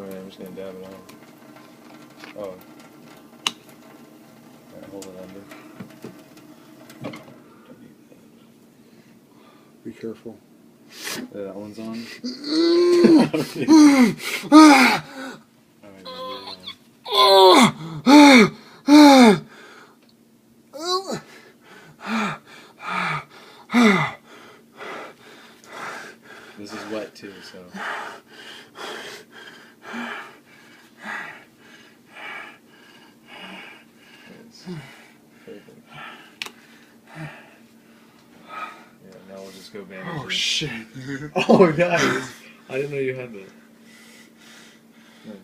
Alright, I'm just gonna dab it on. Oh. Alright, hold it under. Be careful. That one's on. This is wet too, so. Perfect. Yeah, now we'll just go bandage. Oh shit. Oh, nice. I didn't know you had that. Nice.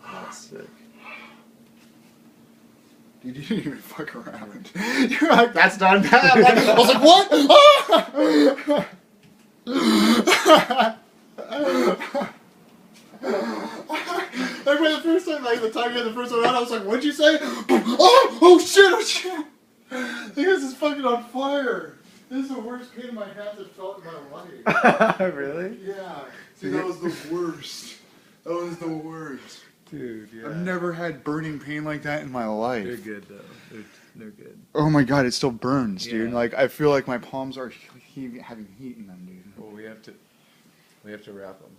That's sick. Dude, you didn't even fuck around. You're like, that's not bad. I was like, what? Like, the first time, like, the time you had the first one out, I was like, what'd you say? Oh shit, oh shit. This is fucking on fire. This is the worst pain in my hands I've felt in my life. Really? Yeah. See, that was the worst. That was the worst. Dude, yeah. I've never had burning pain like that in my life. They're good, though. They're good. Oh my god, it still burns, dude. Yeah. Like, I feel like my palms are having heat in them, dude. Well, we have to wrap them.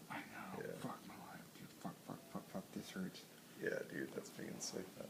I know. Yeah. Fuck my life, dude. Fuck. This hurts. Yeah, dude, that's freaking sick, though.